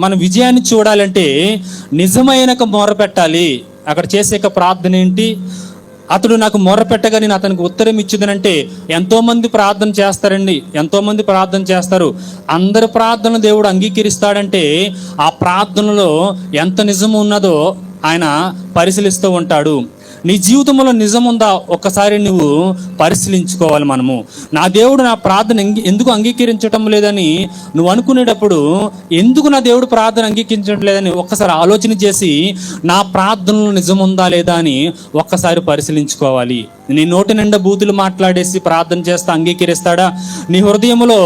మన విజయాన్ని చూడాలంటే నిజమైన మొర పెట్టాలి. అక్కడ చేసే ప్రార్థన ఏంటి? అతడు నాకు మొర పెట్టగా నేను అతనికి ఉత్తరం ఇచ్చేదనంటే, ఎంతోమంది ప్రార్థన చేస్తారండి, ఎంతోమంది ప్రార్థన చేస్తారు. అందరి ప్రార్థనలు దేవుడు అంగీకరిస్తాడంటే ఆ ప్రార్థనలో ఎంత నిజం ఉన్నదో ఆయన పరిశీలిస్తూ ఉంటాడు. నీ జీవితంలో నిజం ఉందా ఒక్కసారి నువ్వు పరిశీలించుకోవాలి. మనము నా దేవుడు నా ప్రార్థన ఎందుకు అంగీకరించటం లేదని నువ్వు అనుకునేటప్పుడు, ఎందుకు నా దేవుడు ప్రార్థన అంగీకరించడం లేదని ఒక్కసారి ఆలోచన చేసి నా ప్రార్థనలో నిజం ఉందా లేదా అని ఒక్కసారి పరిశీలించుకోవాలి. నీ నోటి నిండా బూతులు మాట్లాడేసి ప్రార్థన చేస్తే అంగీకరిస్తాడా? నీ హృదయంలో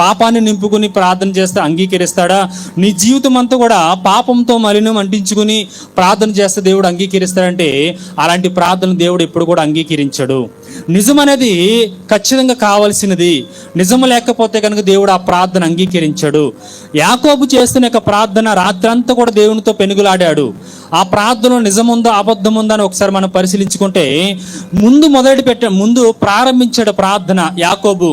పాపాన్ని నింపుకుని ప్రార్థన చేస్తే అంగీకరిస్తాడా? నీ జీవితం అంతా కూడా పాపంతో మలినం అంటించుకుని ప్రార్థన చేస్తే దేవుడు అంగీకరిస్తాడంటే అలాంటి ప్రార్థన దేవుడు ఎప్పుడు కూడా అంగీకరించడు. నిజం అనేది ఖచ్చితంగా కావాల్సినది. నిజము లేకపోతే కనుక దేవుడు ఆ ప్రార్థన అంగీకరించడు. యాకోబు చేస్తున్న ప్రార్థన రాత్రంతా కూడా దేవునితో పెనుగులాడాడు. ఆ ప్రార్థనలో నిజముందో అబద్ధముందో అని ఒకసారి మనం పరిశీలించుకుంటే, ముందు ప్రారంభించాడు ప్రార్థన. యాకోబు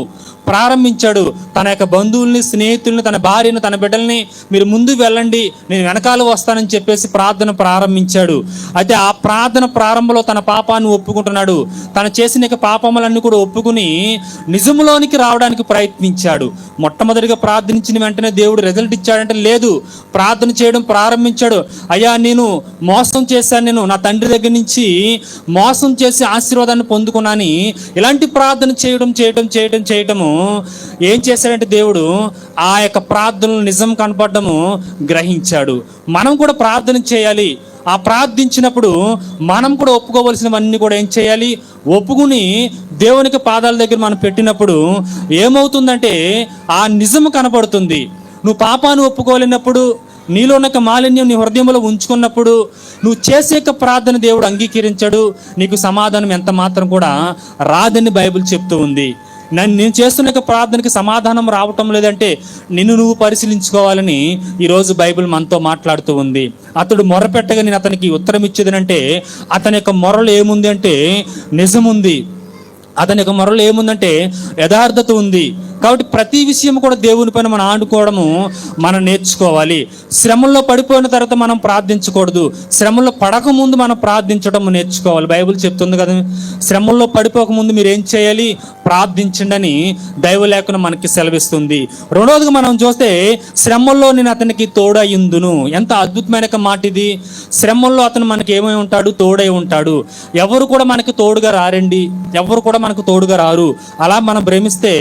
ప్రారంభించాడు. తన యొక్క బంధువుల్ని, స్నేహితుల్ని, తన భార్యను, తన బిడ్డల్ని మీరు ముందు వెళ్ళండి, నేను వెనకాల వస్తానని చెప్పేసి ప్రార్థన ప్రారంభించాడు. అయితే ఆ ప్రార్థన ప్రారంభంలో తన పాపాన్ని ఒప్పుకుంటున్నాడు. తను చేసిన పాపములన్నీ కూడా ఒప్పుకుని నిజంలోనికి రావడానికి ప్రయత్నించాడు. మొట్టమొదటిగా ప్రార్థించిన వెంటనే దేవుడు రిజల్ట్ ఇచ్చాడంటే లేదు. ప్రార్థన చేయడం ప్రారంభించాడు. అయ్యా, నేను మోసం చేశాను, నేను నా తండ్రి దగ్గర నుంచి మోసం చేసి ఆశీర్వాదాన్ని పొందుకున్నాను. ఇలాంటి ప్రార్థన చేయటము ఏం చేశాడంటే దేవుడు ఆ యొక్క ప్రార్థనలు నిజం కనపడము గ్రహించాడు. మనం కూడా ప్రార్థన చేయాలి. ఆ ప్రార్థించినప్పుడు మనం కూడా ఒప్పుకోవలసినవన్నీ కూడా ఏం చేయాలి? ఒప్పుకుని దేవునికి పాదాల దగ్గర మనం పెట్టినప్పుడు ఏమవుతుందంటే ఆ నిజం కనపడుతుంది. నువ్వు పాపాన్ని ఒప్పుకోలేనప్పుడు, నీలో ఉన్న మాలిన్యం నీ హృదయంలో ఉంచుకున్నప్పుడు నువ్వు చేసే ప్రార్థన దేవుడు అంగీకరించడు. నీకు సమాధానం ఎంత మాత్రం కూడా రాదని బైబిల్ చెప్తూ ఉంది. నేను చేస్తున్న ప్రార్థనకి సమాధానం రావటం లేదంటే నువ్వు పరిశీలించుకోవాలని ఈరోజు బైబిల్ మనతో మాట్లాడుతూ ఉంది. అతడు మొరపెట్టగా నేను అతనికి ఉత్తరం ఇచ్చేదనంటే అతని యొక్క మొరలు ఏముంది అంటే నిజం ఉంది. అతని యొక్క మొరలు ఏముందంటే యథార్థత ఉంది. కాబట్టి ప్రతి విషయం కూడా దేవుని పైన మనం ఆడుకోవడము మనం నేర్చుకోవాలి. శ్రమల్లో పడిపోయిన తర్వాత మనం ప్రార్థించకూడదు. శ్రమల్లో పడకముందు మనం ప్రార్థించడం నేర్చుకోవాలి. బైబిల్ చెప్తుంది కదా, శ్రమల్లో పడిపోకముందు మీరు ఏం చేయాలి? ప్రార్థించండి అని దైవలేఖనం మనకి సెలవిస్తుంది. రెండవదిగా మనం చూస్తే శ్రమల్లో నేను అతనికి తోడయ్యుందును. ఎంత అద్భుతమైన మాట ఇది. శ్రమల్లో అతను మనకి ఏమై ఉంటాడు? తోడై ఉంటాడు. ఎవరు కూడా మనకి తోడుగా రారండి, ఎవరు కూడా మనకు తోడుగా రారు. అలా మనం భ్రమిస్తే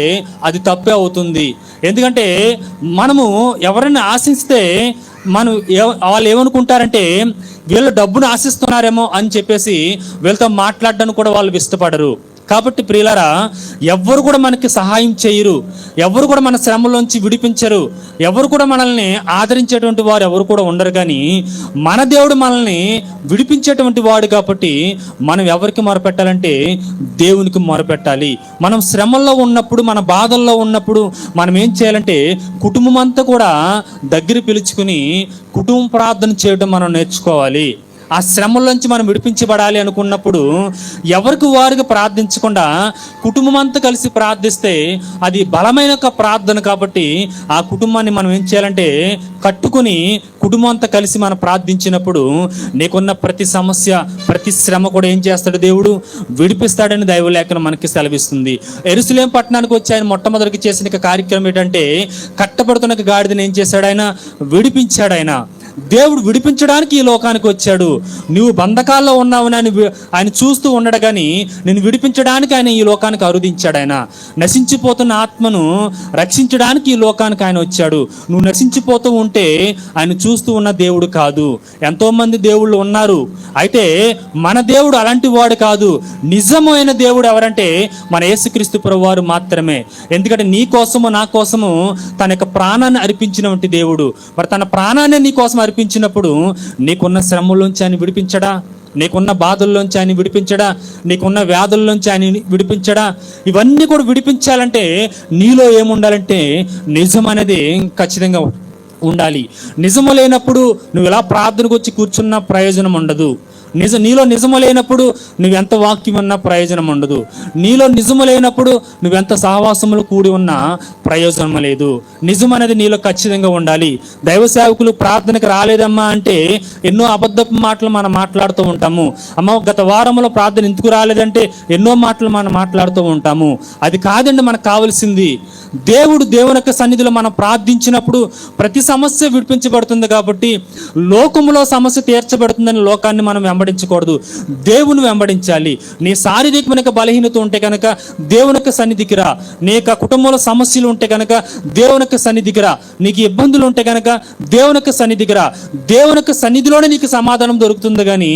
అది తప్పే అవుతుంది. ఎందుకంటే మనము ఎవరైనా ఆశిస్తే వాళ్ళు ఏమనుకుంటారంటే వీళ్ళు డబ్బును ఆశిస్తున్నారేమో అని చెప్పేసి వీళ్ళతో మాట్లాడడానికి కూడా వాళ్ళు ఇష్టపడరు. కాబట్టి ప్రియులారా, ఎవ్వరు కూడా మనకి సహాయం చేయరు, ఎవరు కూడా మన శ్రమలోంచి విడిపించరు, ఎవరు కూడా మనల్ని ఆదరించేటువంటి వారు ఎవరు కూడా ఉండరు. కానీ మన దేవుడు మనల్ని విడిపించేటువంటి వాడు. కాబట్టి మనం ఎవరికి మొరపెట్టాలంటే దేవునికి మొరపెట్టాలి. మనం శ్రమల్లో ఉన్నప్పుడు, మన బాధల్లో ఉన్నప్పుడు మనం ఏం చేయాలంటే కుటుంబం అంతా కూడా దగ్గర పిలుచుకుని కుటుంబ ప్రార్థన చేయడం మనం నేర్చుకోవాలి. ఆ శ్రమలోంచి మనం విడిపించబడాలి అనుకున్నప్పుడు ఎవరికి వారికి ప్రార్థించకుండా కుటుంబం అంతా కలిసి ప్రార్థిస్తే అది బలమైన ప్రార్థన. కాబట్టి ఆ కుటుంబాన్ని మనం ఏం చేయాలంటే కట్టుకుని కుటుంబం అంతా కలిసి మనం ప్రార్థించినప్పుడు నీకున్న ప్రతి సమస్య, ప్రతి శ్రమ కూడా ఏం చేస్తాడు? దేవుడు విడిపిస్తాడని దైవలేఖనం మనకి సెలవిస్తుంది. యెరూషలేము పట్టణానికి వచ్చి ఆయన మొట్టమొదటికి చేసిన కార్యక్రమం ఏంటంటే కట్టబడుతున్న గాడిదని ఏం చేశాడు? ఆయన విడిపించాడు. దేవుడు విడిపించడానికి ఈ లోకానికి వచ్చాడు. నువ్వు బంధకాల్లో ఉన్నావని ఆయన చూస్తూ ఉండడు, కానీ నేను విడిపించడానికి ఆయన ఈ లోకానికి అరుదించాడు. ఆయన నశించిపోతున్న ఆత్మను రక్షించడానికి ఈ లోకానికి ఆయన వచ్చాడు. నువ్వు నశించిపోతూ ఉంటే ఆయన చూస్తూ ఉన్న దేవుడు కాదు. ఎంతోమంది దేవుళ్ళు ఉన్నారు, అయితే మన దేవుడు అలాంటి వాడు కాదు. నిజమైన దేవుడు ఎవరంటే మన యేసుక్రీస్తు ప్రభువారు మాత్రమే. ఎందుకంటే నీ కోసము నా కోసము తన యొక్క ప్రాణాన్ని అర్పించినటువంటి దేవుడు. మరి తన ప్రాణాన్ని నీ కోసం అర్పించినప్పుడు నీకున్న శ్రమల్లోంచి ఆయన విడిపించడా? నీకున్న బాధల్లోంచి ఆయన విడిపించడా? నీకున్న వ్యాధుల్లోంచి ఆయన విడిపించడా? ఇవన్నీ కూడా విడిపించాలంటే నీలో ఏముండాలంటే నిజం అనేది ఖచ్చితంగా ఉండాలి. నిజము లేనప్పుడు నువ్వు ఇలా ప్రార్థనకు వచ్చి కూర్చున్న ప్రయోజనం ఉండదు. నీలో నిజము లేనప్పుడు నువ్వెంత వాక్యం ఉన్నా ప్రయోజనం ఉండదు. నీలో నిజము లేనప్పుడు నువ్వెంత సహవాసములు కూడి ఉన్నా ప్రయోజనం లేదు. నిజం అనేది నీలో ఖచ్చితంగా ఉండాలి. దైవ సేవకులు ప్రార్థనకు రాలేదమ్మా అంటే ఎన్నో అబద్ధపు మాటలు మనం మాట్లాడుతూ ఉంటాము. అమ్మ గత వారంలో ప్రార్థన ఎందుకు రాలేదంటే ఎన్నో మాటలు మనం మాట్లాడుతూ ఉంటాము. అది కాదండి మనకు కావాల్సింది. దేవుని యొక్క సన్నిధిలో మనం ప్రార్థించినప్పుడు ప్రతి సమస్య విడిపించబడుతుంది. కాబట్టి లోకములో సమస్య తీర్చబడుతుందని లోకాన్ని మనం వెంబడించకూడదు, దేవుని వెంబడించాలి. నీ శారీరకమైన బలహీనత ఉంటే కనుక దేవుని యొక్క సన్నిధికి రా. నీ యొక్క కుటుంబంలో సమస్యలు ఉంటే కనుక దేవుని యొక్క సన్నిధికి రా. నీకు ఇబ్బందులు ఉంటే కనుక దేవుని యొక్క సన్నిధికి రా. దేవుని యొక్క సన్నిధిలోనే నీకు సమాధానం దొరుకుతుంది, కానీ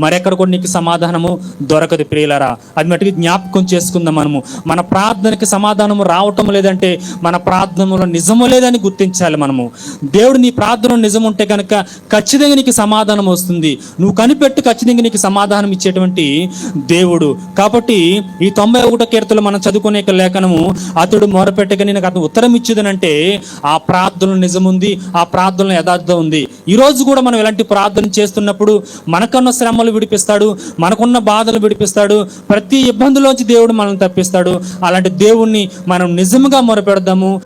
మరెక్కడ కూడా నీకు సమాధానము దొరకదు ప్రియులారా. అది మటుకు జ్ఞాపకం చేసుకుందాం. మనము మన ప్రార్థనకి సమాధానము రావటం లేదంటే మన ప్రార్థనలో నిజము లేదని గుర్తించాలి. మనము దేవుడు నీ ప్రార్థన నిజం ఉంటే కనుక ఖచ్చితంగా నీకు సమాధానం వస్తుంది. నువ్వు కనిపెట్టు, ఖచ్చితంగా నీకు సమాధానం ఇచ్చేటువంటి దేవుడు. కాబట్టి ఈ 91వ కీర్తనలో మనం చదువుకునే లేఖనము, అతడు మొరపెట్టగా నేను అతను ఉత్తరం ఇచ్చేదనంటే ఆ ప్రార్థనలో నిజం ఉంది, ఆ ప్రార్థనలో యథార్థం ఉంది. ఈ రోజు కూడా మనం ఇలాంటి ప్రార్థన చేస్తున్నప్పుడు మనకున్న శ్రమలు విడిపిస్తాడు, మనకున్న బాధలు విడిపిస్తాడు, ప్రతి ఇబ్బందులోంచి దేవుడు మనల్ని తప్పిస్తాడు. అలాంటి దేవుణ్ణి మనం నిజంగా మొరపెడదాము.